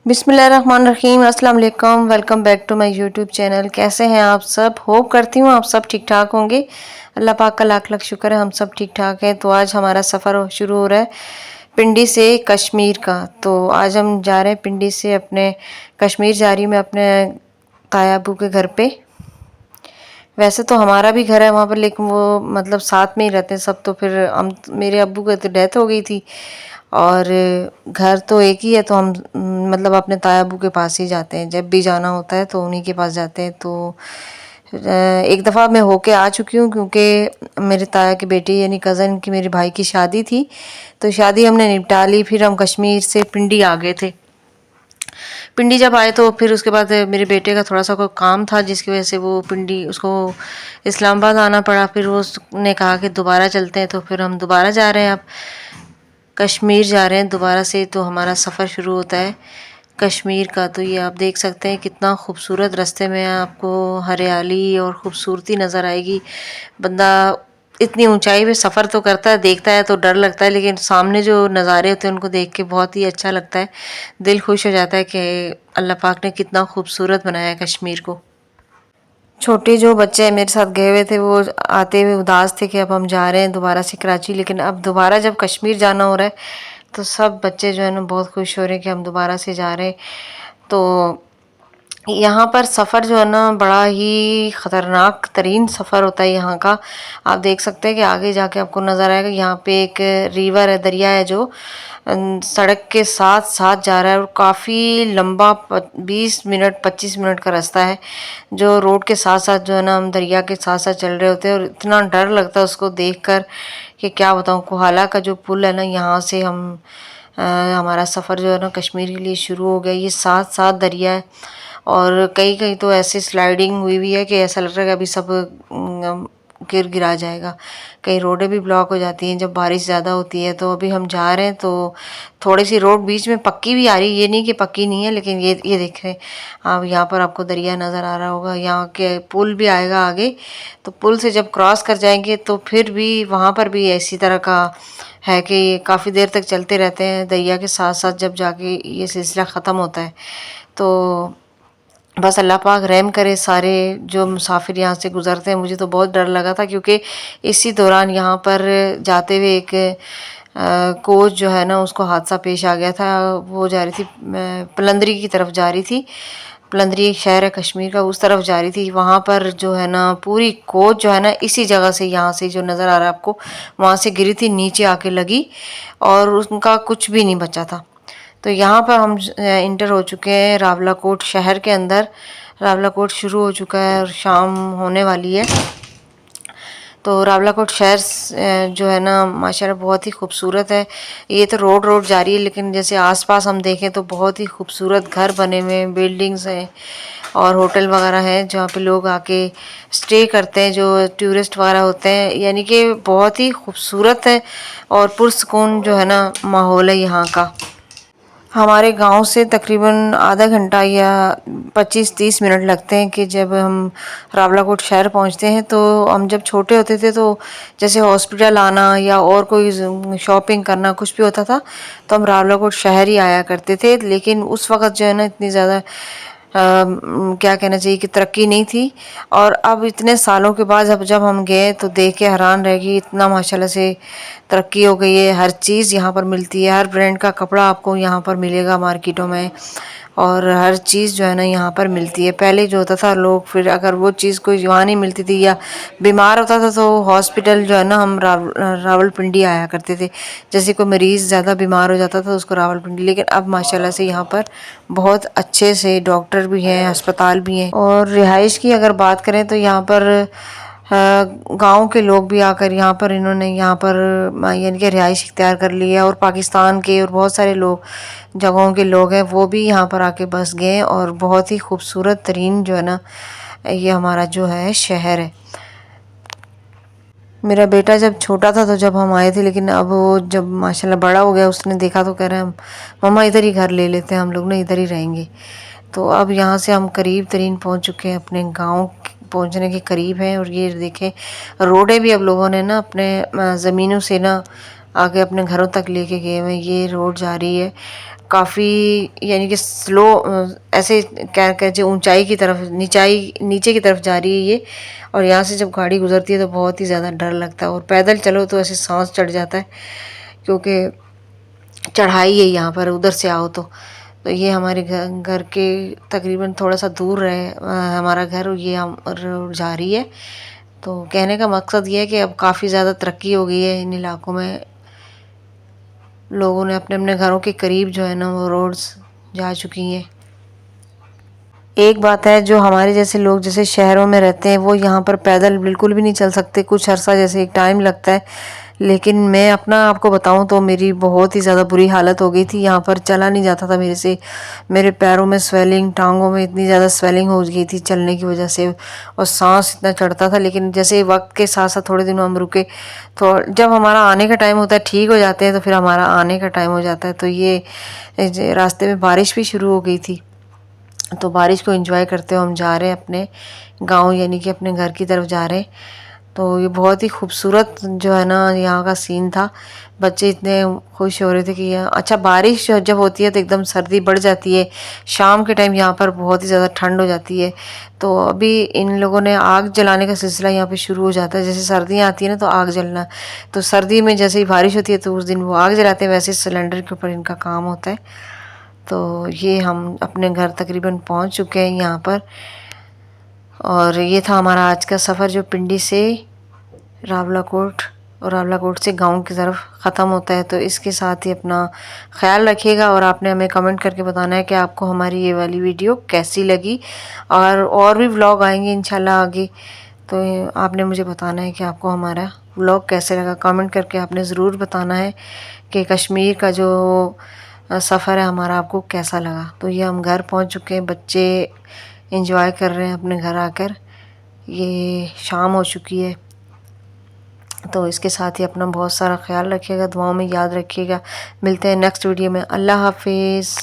बिस्मिल्लाहिर्रहमानिर्रहीम अस्सलाम वालेकुम। Welcome back to my YouTube channel. कैसे हैं आप सब? होप करती हूँ आप सब ठीक ठाक होंगे। अल्लाह पाक का लाख लाख शुक्र है हम सब ठीक ठाक हैं। तो आज हमारा सफ़र शुरू हो रहा है पिंडी से कश्मीर का। तो आज हम जा रहे हैं पिंडी से अपने कश्मीर जा रही हूँ मैं अपने ताया अबू के घर पे। वैसे तो हमारा भी घर है वहाँ पर, लेकिन वो मतलब साथ में ही रहते हैं सब। तो फिर हम मेरे अब्बू की तो डेथ हो गई थी और घर तो एक ही है, तो हम मतलब अपने ताया अबू के पास ही जाते हैं। जब भी जाना होता है तो उन्हीं के पास जाते हैं। तो एक दफ़ा मैं होके आ चुकी हूँ, क्योंकि मेरे ताया की बेटी यानी कज़न की मेरे भाई की शादी थी। तो शादी हमने निपटा ली, फिर हम कश्मीर से पिंडी आ गए थे। पिंडी जब आए तो फिर उसके बाद मेरे बेटे का थोड़ा सा कोई काम था, जिसकी वजह से वो पिंडी उसको इस्लामाबाद आना पड़ा। फिर वो उसने कहा कि दोबारा चलते हैं, तो फिर हम दोबारा जा रहे हैं। अब कश्मीर जा रहे हैं दोबारा से। तो हमारा सफ़र शुरू होता है कश्मीर का। तो ये आप देख सकते हैं कितना खूबसूरत रास्ते में आपको हरियाली और खूबसूरती नज़र आएगी। बंदा इतनी ऊंचाई पे सफ़र तो करता है, देखता है तो डर लगता है, लेकिन सामने जो नज़ारे होते हैं उनको देख के बहुत ही अच्छा लगता है। दिल खुश हो जाता है कि अल्लाह पाक ने कितना खूबसूरत बनाया है कश्मीर को। छोटे जो बच्चे मेरे साथ गए हुए थे वो आते हुए उदास थे कि अब हम जा रहे हैं दोबारा से कराची। लेकिन अब दोबारा जब कश्मीर जाना हो रहा है तो सब बच्चे जो है ना बहुत खुश हो रहे हैं कि हम दोबारा से जा रहे हैं। तो यहाँ पर सफ़र जो है ना बड़ा ही ख़तरनाक तरीन सफ़र होता है यहाँ का। आप देख सकते हैं कि आगे जाके आपको नज़र आएगा, यहाँ पे एक रिवर है, दरिया है जो सड़क के साथ साथ जा रहा है और काफ़ी लंबा 20 मिनट 25 मिनट का रास्ता है, जो रोड के साथ साथ जो है ना हम दरिया के साथ साथ चल रहे होते हैं। और इतना डर लगता है उसको देखकर कि क्या बताऊँ। कोहाला का जो पुल है ना, यहाँ से हमारा सफ़र जो है ना कश्मीर के लिए शुरू हो गया। ये साथ साथ दरिया है और कहीं कहीं तो ऐसे स्लाइडिंग हुई हुई है कि ऐसा लग रहा है कि अभी सब गिरा जाएगा। कई रोडें भी ब्लॉक हो जाती हैं जब बारिश ज़्यादा होती है। तो अभी हम जा रहे हैं तो थोड़ी सी रोड बीच में पक्की भी आ रही है, ये नहीं कि पक्की नहीं है, लेकिन ये देख रहे हैं आप, यहाँ पर आपको दरिया नज़र आ रहा होगा। यहाँ के पुल भी आएगा आगे, तो पुल से जब क्रॉस कर जाएंगे तो फिर भी वहाँ पर भी इसी तरह का है कि ये काफ़ी देर तक चलते रहते हैं दरिया के साथ साथ, जब जाके ये सिलसिला ख़त्म होता है। तो बस अल्लाह पाक रहम करे सारे जो मुसाफिर यहाँ से गुज़रते हैं। मुझे तो बहुत डर लगा था, क्योंकि इसी दौरान यहाँ पर जाते हुए एक कोच जो है ना उसको हादसा पेश आ गया था। वो जा रही थी पलंदरी की तरफ जा रही थी। पलंदरी एक शहर है कश्मीर का, उस तरफ जा रही थी। वहाँ पर जो है ना पूरी कोच जो है ना इसी जगह से, यहाँ से जो नज़र आ रहा है आपको, वहाँ से गिरी थी, नीचे आके लगी और उनका कुछ भी नहीं बचा था। तो यहाँ पर हम इंटर हो चुके हैं रावलाकोट शहर के अंदर। रावलाकोट शुरू हो चुका है और शाम होने वाली है। तो रावलाकोट शहर जो है ना माशाल्लाह बहुत ही खूबसूरत है। ये तो रोड रोड जा रही है, लेकिन जैसे आसपास हम देखें तो बहुत ही खूबसूरत घर बने हुए हैं, बिल्डिंग्स हैं और होटल वगैरह हैं जहाँ पे लोग आके स्टे करते हैं, जो टूरिस्ट वगैरह होते हैं। यानी कि बहुत ही खूबसूरत है और पुरसकून जो है ना माहौल है यहाँ का। हमारे गांव से तकरीबन आधा घंटा या 25-30 मिनट लगते हैं कि जब हम रावलाकोट शहर पहुंचते हैं। तो हम जब छोटे होते थे तो जैसे हॉस्पिटल आना या और कोई शॉपिंग करना कुछ भी होता था तो हम रावलाकोट शहर ही आया करते थे। लेकिन उस वक़्त जो है ना इतनी ज़्यादा क्या कहना चाहिए कि तरक्की नहीं थी। और अब इतने सालों के बाद जब हम गए तो देख के हैरान रह गई, इतना माशाल्लाह से तरक्की हो गई है। हर चीज़ यहाँ पर मिलती है, हर ब्रांड का कपड़ा आपको यहाँ पर मिलेगा मार्केटों में, और हर चीज़ जो है ना यहाँ पर मिलती है। पहले जो होता था लोग फिर अगर वो चीज़ कोई यहाँ नहीं मिलती थी या बीमार होता था तो हॉस्पिटल जो है ना हम रावलपिंडी आया करते थे। जैसे कोई मरीज़ ज़्यादा बीमार हो जाता था उसको रावलपिंडी। लेकिन अब माशाल्लाह से यहाँ पर बहुत अच्छे से डॉक्टर भी हैं, अस्पताल भी हैं। और रिहाइश की अगर बात करें तो यहाँ पर गांव के लोग भी आकर यहाँ पर इन्होंने यहाँ पर यानी कि रिहाइश इख्तियार कर ली है। और पाकिस्तान के और बहुत सारे लोग जगहों के लोग हैं वो भी यहाँ पर आके बस गए। और बहुत ही खूबसूरत तरीन जो है ना ये हमारा जो है शहर है। मेरा बेटा जब छोटा था तो जब हम आए थे, लेकिन अब वो जब माशाल्लाह बड़ा हो गया उसने देखा तो कह रहे हैं मम्मा इधर ही घर ले लेते हैं, हम लोग ना इधर ही रहेंगे। तो अब यहाँ से हम करीब तरीन पहुँच चुके हैं, अपने गांव पहुँचने के करीब हैं। और ये देखें रोडें भी अब लोगों ने ना अपने ज़मीनों से ना आगे अपने घरों तक लेके गए हुए। ये रोड जा रही है काफ़ी यानी कि स्लो ऐसे क्या कहते ऊंचाई की तरफ नीचे की तरफ जा रही है ये। और यहाँ से जब गाड़ी गुजरती है तो बहुत ही ज़्यादा डर लगता है, और पैदल चलो तो ऐसे सांस चढ़ जाता है, क्योंकि चढ़ाई है यहाँ पर, उधर से आओ तो ये हमारे घर के तकरीबन थोड़ा सा दूर है हमारा घर, ये हम रोड जा रही है। तो कहने का मकसद ये है कि अब काफ़ी ज़्यादा तरक्की हो गई है इन इलाकों में, लोगों ने अपने अपने घरों के करीब जो है ना वो रोड्स जा चुकी हैं। एक बात है, जो हमारे जैसे लोग जैसे शहरों में रहते हैं वो यहाँ पर पैदल बिल्कुल भी नहीं चल सकते, कुछ अरसा जैसे एक टाइम लगता है। लेकिन मैं अपना आपको बताऊं तो मेरी बहुत ही ज़्यादा बुरी हालत हो गई थी, यहाँ पर चला नहीं जाता था मेरे से। मेरे पैरों में स्वेलिंग, टांगों में इतनी ज़्यादा स्वेलिंग हो गई थी चलने की वजह से, और सांस इतना चढ़ता था। लेकिन जैसे वक्त के साथ साथ थोड़े दिन हम रुके, तो जब हमारा आने का टाइम होता है, ठीक हो जाते हैं, तो फिर हमारा आने का टाइम हो जाता है। तो ये रास्ते में बारिश भी शुरू हो गई थी, तो बारिश को एंजॉय करते हुए हम जा रहे हैं अपने गांव, यानी कि अपने घर की तरफ जा रहे हैं। तो ये बहुत ही खूबसूरत जो है ना यहाँ का सीन था। बच्चे इतने खुश हो रहे थे कि अच्छा, बारिश जब होती है तो एकदम सर्दी बढ़ जाती है, शाम के टाइम यहाँ पर बहुत ही ज़्यादा ठंड हो जाती है। तो अभी इन लोगों ने आग जलाने का सिलसिला यहाँ पे शुरू हो जाता है, जैसे सर्दियाँ आती है ना तो आग जलना। तो सर्दी में जैसे ही बारिश होती है तो उस दिन वो आग जलाते हैं, वैसे सिलेंडर के ऊपर इनका काम होता है। तो ये हम अपने घर तकरीबन पहुंच चुके हैं यहाँ पर, और ये था हमारा आज का सफ़र जो पिंडी से रावलाकोट और रावलाकोट से गांव की तरफ ख़त्म होता है। तो इसके साथ ही अपना ख्याल रखिएगा, और आपने हमें कमेंट करके बताना है कि आपको हमारी ये वाली वीडियो कैसी लगी। और भी व्लॉग आएंगे इंशाल्लाह आगे, तो आपने मुझे बताना है कि आपको हमारा व्लॉग कैसे लगा। कमेंट करके आपने ज़रूर बताना है कि कश्मीर का जो सफ़र है हमारा आपको कैसा लगा। तो ये हम घर पहुंच चुके हैं, बच्चे एंजॉय कर रहे हैं अपने घर आकर, ये शाम हो चुकी है। तो इसके साथ ही अपना बहुत सारा ख्याल रखिएगा, दुआओं में याद रखिएगा। मिलते हैं नेक्स्ट वीडियो में। अल्लाह हाफिज़।